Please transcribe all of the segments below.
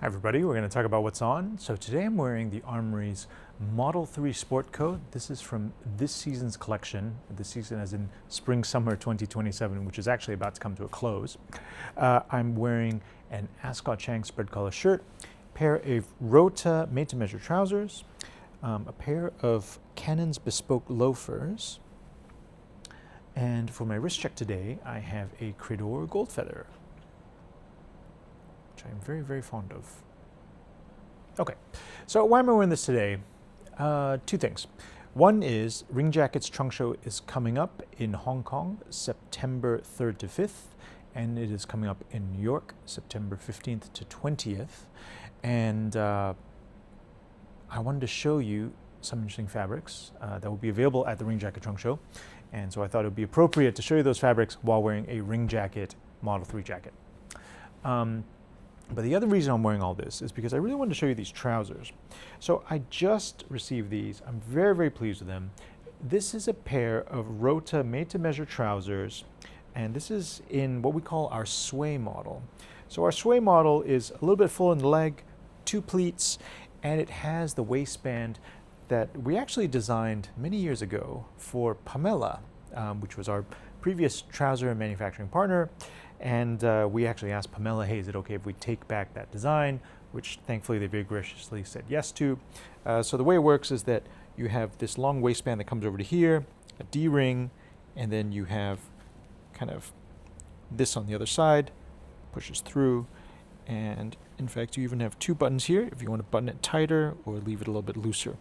Hi everybody, we're going to talk about what's on. So today I'm wearing the Armoury's Model 3 sport coat. This is from this season's collection. This season as in spring-summer 2027, which is actually about to come to a close. I'm wearing an Ascot Chang spread collar shirt, a pair of ROTA made-to-measure trousers, a pair of Canon's bespoke loafers, and for my wrist check today, I have a Credor gold feather, which I'm very, very fond of. Okay, so why am I wearing this today? Two things. One is Ring Jacket's trunk show is coming up in Hong Kong, September 3rd to 5th, and it is coming up in New York, September 15th to 20th. And I wanted to show you some interesting fabrics that will be available at the Ring Jacket trunk show. And so I thought it would be appropriate to show you those fabrics while wearing a Ring Jacket Model 3 jacket. But the other reason I'm wearing all this is because I really wanted to show you these trousers. So I just received these. I'm very, very pleased with them. This is a pair of ROTA made-to-measure trousers, and this is in what we call our sway model. So our sway model is a little bit full in the leg, 2 pleats, and it has the waistband that we actually designed many years ago for Pamela, which was our previous trouser manufacturing partner. And we actually asked Pamela, hey, is it okay if we take back that design? Which thankfully they very graciously said yes to. So the way it works is that you have this long waistband that comes over to here, a D-ring, and then you have kind of this on the other side, pushes through. And in fact, you even have 2 buttons here if you want to button it tighter or leave it a little bit looser.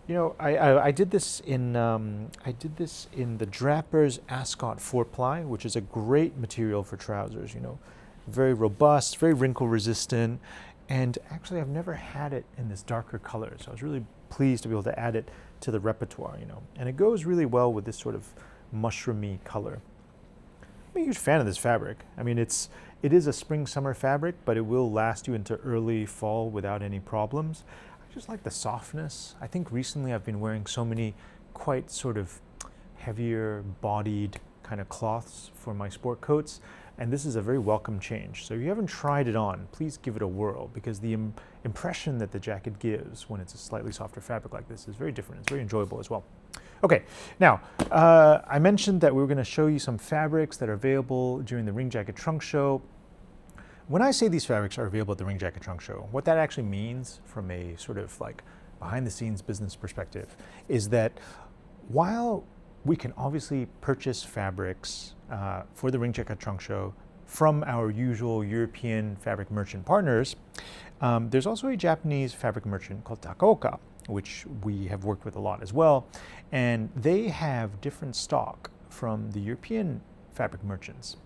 You know, I did this in the Drapers Ascot 4-ply, which is a great material for trousers. You know, very robust, very wrinkle resistant, and actually I've never had it in this darker color, so I was really pleased to be able to add it to the repertoire. You know, and it goes really well with this sort of mushroomy color. I'm a huge fan of this fabric. I mean, it is a spring-summer fabric, but it will last you into early fall without any problems. I just like the softness. I think recently I've been wearing so many quite sort of heavier bodied kind of cloths for my sport coats, and this is a very welcome change. So if you haven't tried it on, please give it a whirl, because the impression that the jacket gives when it's a slightly softer fabric like this is very different. It's very enjoyable as well. Okay, now I mentioned that we were going to show you some fabrics that are available during the Ring Jacket trunk show. When I say these fabrics are available at the Ring Jacket trunk show, what that actually means from a sort of like behind the scenes business perspective is that while we can obviously purchase fabrics for the Ring Jacket trunk show from our usual European fabric merchant partners, there's also a Japanese fabric merchant called Takoka, which we have worked with a lot as well. And they have different stock from the European fabric merchants.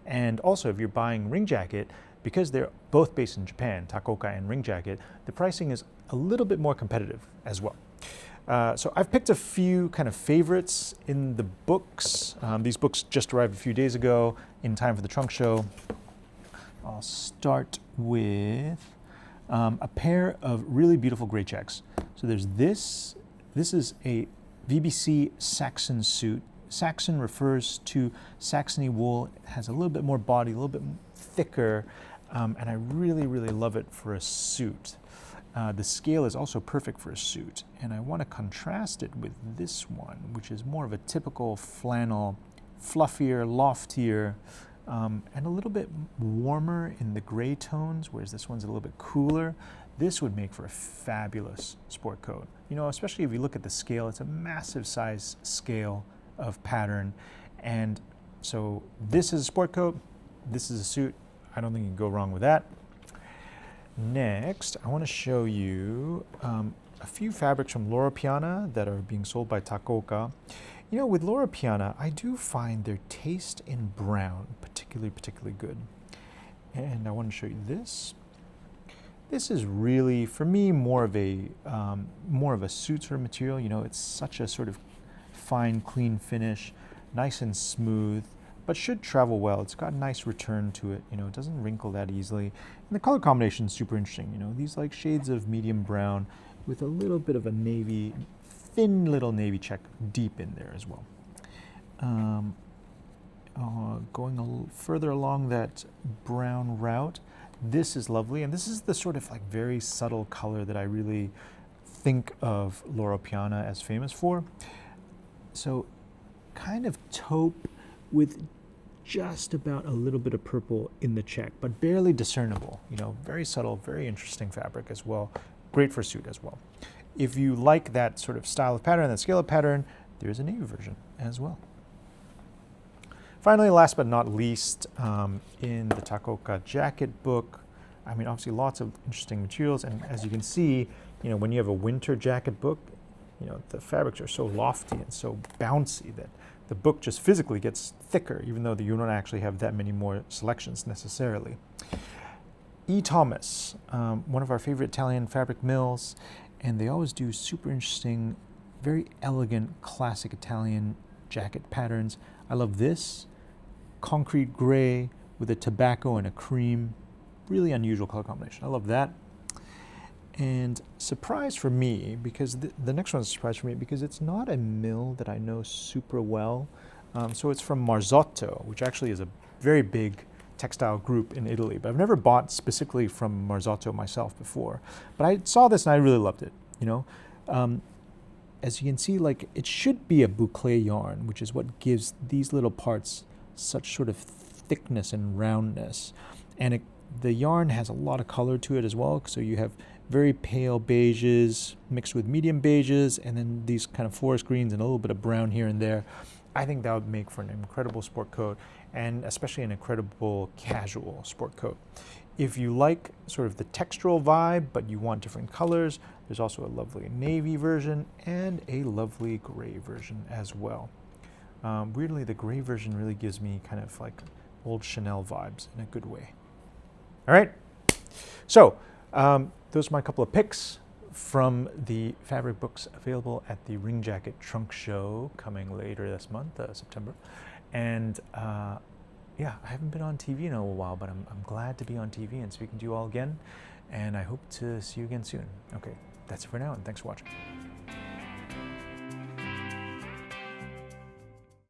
And also if you're buying Ring Jacket, because they're both based in Japan, Takoka and Ring Jacket, the pricing is a little bit more competitive as well. So I've picked a few kind of favorites in the books. These books just arrived a few days ago in time for the trunk show. I'll start with a pair of really beautiful gray checks. So there's this. This is a VBC Saxon suit. Saxon refers to Saxony wool. It has a little bit more body, a little bit thicker, and I really, really love it for a suit. The scale is also perfect for a suit, and I want to contrast it with this one, which is more of a typical flannel, fluffier, loftier, and a little bit warmer in the gray tones, whereas this one's a little bit cooler. This would make for a fabulous sport coat. You know, especially if you look at the scale, it's a massive size scale of pattern, and so this is a sport coat, this is a suit. I don't think you can go wrong with that. Next, I want to show you a few fabrics from Loro Piana that are being sold by Takoka. You know, with Loro Piana, I do find their taste in brown particularly good. And I want to show you this. This is really, for me, more of a suit sort of material. You know, it's such a sort of fine, clean finish, nice and smooth, but should travel well. It's got a nice return to it. You know, it doesn't wrinkle that easily. And the color combination is super interesting. You know, these like shades of medium brown with a little bit of a navy, thin little navy check deep in there as well. Going a little further along that brown route, This is lovely, and this is the sort of like very subtle color that I really think of Loro Piana as famous for. So kind of taupe with just about a little bit of purple in the check, but barely discernible. You know, very subtle, very interesting fabric as well. Great for suit as well. If you like that sort of style of pattern, that scale of pattern, there's a navy version as well. Finally, last but not least, in the Takoka jacket book, I mean, obviously lots of interesting materials, and as you can see, you know, when you have a winter jacket book, you know, the fabrics are so lofty and so bouncy that the book just physically gets thicker, even though you don't actually have that many more selections necessarily. E. Thomas, one of our favorite Italian fabric mills, and they always do super interesting, very elegant, classic Italian jacket patterns. I love this, concrete gray with a tobacco and a cream, really unusual color combination. I love that. And surprise for me, because the next one is a surprise for me, because it's not a mill that I know super well. So it's from Marzotto, which actually is a very big textile group in Italy, but I've never bought specifically from Marzotto myself before. But I saw this and I really loved it, you know. As you can see, like, it should be a boucle yarn, which is what gives these little parts such sort of thickness and roundness. And the yarn has a lot of color to it as well, so you have very pale beiges mixed with medium beiges, and then these kind of forest greens and a little bit of brown here and there. I think that would make for an incredible sport coat, and especially an incredible casual sport coat. If you like sort of the textural vibe, but you want different colors, there's also a lovely navy version and a lovely gray version as well. Weirdly, the gray version really gives me kind of like old Chanel vibes in a good way. All right, so those are my couple of picks from the fabric books available at the Ring Jacket Trunk Show coming later this month, September. And yeah, I haven't been on TV in a while, but I'm glad to be on TV and speaking to you all again. And I hope to see you again soon. Okay, that's it for now, and thanks for watching.